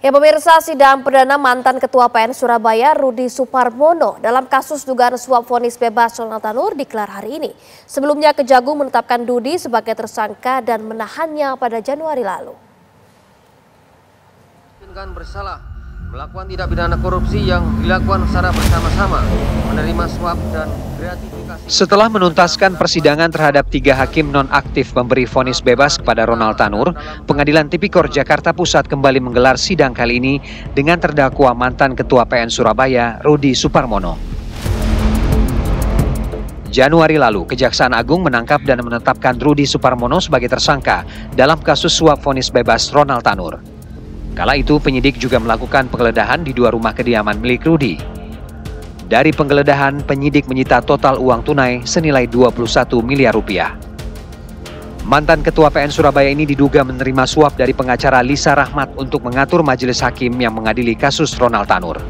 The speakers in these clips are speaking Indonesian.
Ya pemirsa, sidang perdana mantan Ketua PN Surabaya Rudi Suparmono dalam kasus dugaan suap vonis bebas Ronald Tanur digelar hari ini. Sebelumnya Kejagung menetapkan Rudi sebagai tersangka dan menahannya pada Januari lalu. Bersalah melakukan tindak pidana korupsi yang dilakukan secara bersama-sama, menerima suap dan gratifikasi. Setelah menuntaskan persidangan terhadap 3 hakim nonaktif memberi vonis bebas kepada Ronald Tanur, Pengadilan Tipikor Jakarta Pusat kembali menggelar sidang kali ini dengan terdakwa mantan Ketua PN Surabaya Rudi Suparmono. Januari lalu, Kejaksaan Agung menangkap dan menetapkan Rudi Suparmono sebagai tersangka dalam kasus suap vonis bebas Ronald Tanur. Kala itu penyidik juga melakukan penggeledahan di 2 rumah kediaman milik Rudi. Dari penggeledahan, penyidik menyita total uang tunai senilai 21 miliar rupiah. Mantan Ketua PN Surabaya ini diduga menerima suap dari pengacara Lisa Rahmat untuk mengatur majelis hakim yang mengadili kasus Ronald Tanur.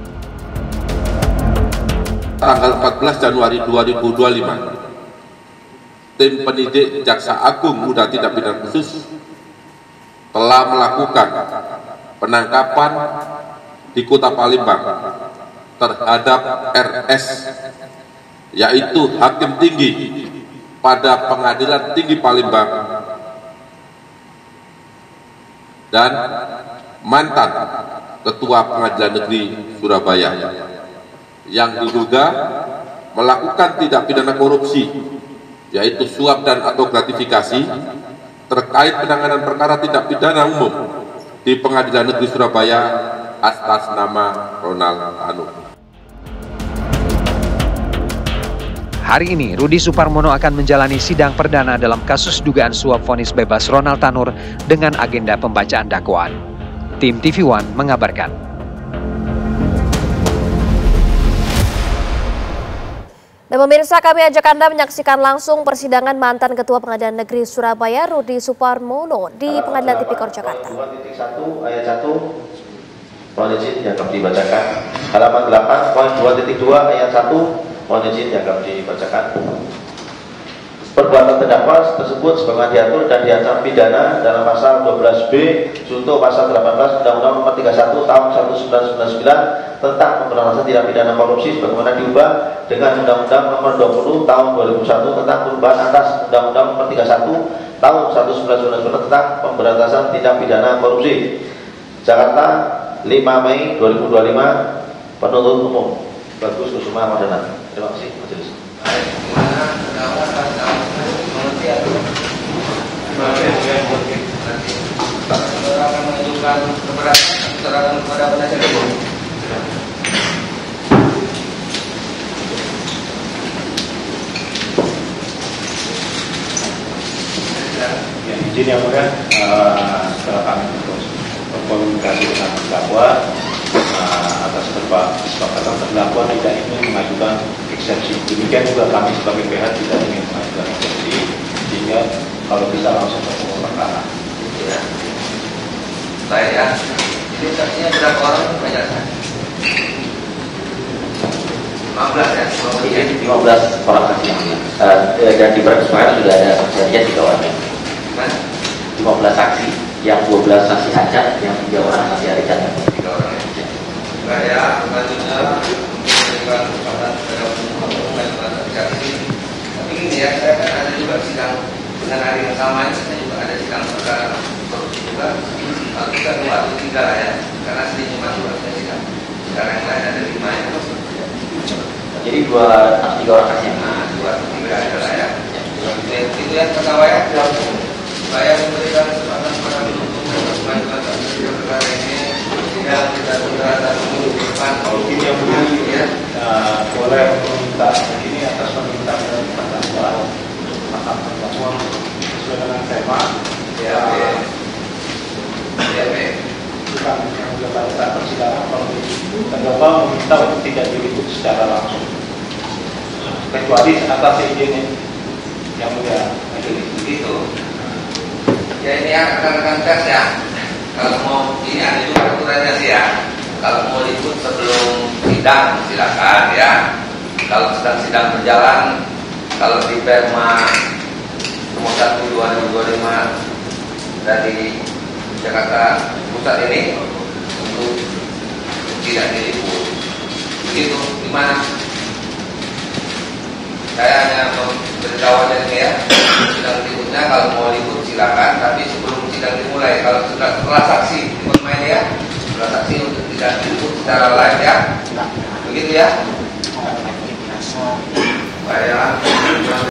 Tanggal 14 Januari 2025, tim penyidik Jaksa Agung Muda Tindak Pidana Khusus telah melakukan penangkapan di Kota Palembang terhadap RS, yaitu Hakim Tinggi pada Pengadilan Tinggi Palembang dan mantan Ketua Pengadilan Negeri Surabaya yang diduga melakukan tindak pidana korupsi, yaitu suap dan atau gratifikasi terkait penanganan perkara tindak pidana umum di Pengadilan Negeri Surabaya atas nama Ronald Tanur. Hari ini, Rudi Suparmono akan menjalani sidang perdana dalam kasus dugaan suap vonis bebas Ronald Tanur dengan agenda pembacaan dakwaan. Tim TV One mengabarkan. Dan pemirsa, kami ajak Anda menyaksikan langsung persidangan mantan Ketua Pengadilan Negeri Surabaya Rudi Suparmono di Pengadilan Tipikor Jakarta. 2.1 ayat 1, mohon izin dianggap dibacakan. Halaman 8, poin 2.2 ayat 1, mohon izin dianggap dibacakan. Perbuatan terdakwa tersebut sebagaimana diatur dan diancam pidana dalam pasal 12B junto pasal 18 Undang-Undang Nomor 31 Tahun 1999 tentang pemberantasan tindak pidana korupsi sebagaimana diubah dengan Undang-Undang Nomor 20 Tahun 2001 tentang perubahan atas Undang-Undang Nomor 31 Tahun 1999 tentang pemberantasan tindak pidana korupsi. Jakarta, 5 Mei 2025, penuntut umum Bagus Kusuma Wardana. Terima kasih majelis. Akan menunjukkan keberatan keterangan kepada penasihat hukum. Ya, izin yang mulia, setelah kami berkomunikasi dengan terdakwa atas kesepakatan terdakwa tidak ingin mengajukan eksepsi. Demikian juga kami sebagai pihak tidak ingin mengajukan eksepsi, sehingga kalau bisa langsung ke pokok perkara. Ya. Baik ya. Jadi saksinya berapa orang penjelasan? 15 ya? 15 orang saksi dan di perkara sudah ada saksinya 3 orang. 15 saksi, yang 12 saksi acak, yang 3 orang saksi arisan. 3 orang ya. Baik ya, selanjutnya memberikan kesempatan kepada umum dan saksi. Tapi ini ya, saya kan ada juga sidang dengan hari yang sama ini, saya juga ada sidang perkara korupsi juga. Kalau kita 2 atau 3 ya, karena sedikit masuk harusnya sidang. Sekarang yang lain ada 5 ya. Jadi 2 atau 3 orang saksi. Nah, 2 atau 3 adalah ya. Itu yang pertama ya. Saya memberikan kesempatan kepada penuntut untuk mengajukan sidang perkara ini yang kita bicarakan minggu depan. Kalau ini yang begini, ya, boleh meminta ini atas permintaan dari terdakwa untuk menangkap terdakwa sesuai dengan tema. Ya. Bukan yang dilakukan persidangan kalau terdakwa meminta untuk tidak diliput secara langsung, kecuali atas izin yang mulia. Begitu. Ya ini ya rekan-rekan pers ya. Kalau mau ini ada juga aturannya sih ya. Kalau mau liput sebelum sidang silakan ya. Kalau sedang sidang berjalan, kalau di Perma nomor 1 2025 dari Jakarta Pusat ini untuk tidak diliput. Begitu, gimana? Saya hanya memberitahu aja ya, sidang berikutnya kalau mau liput silakan, tapi sebelum sidang dimulai, kalau setelah saksi bermain ya, setelah saksi untuk tidak diliput secara live ya, begitu ya. Baik.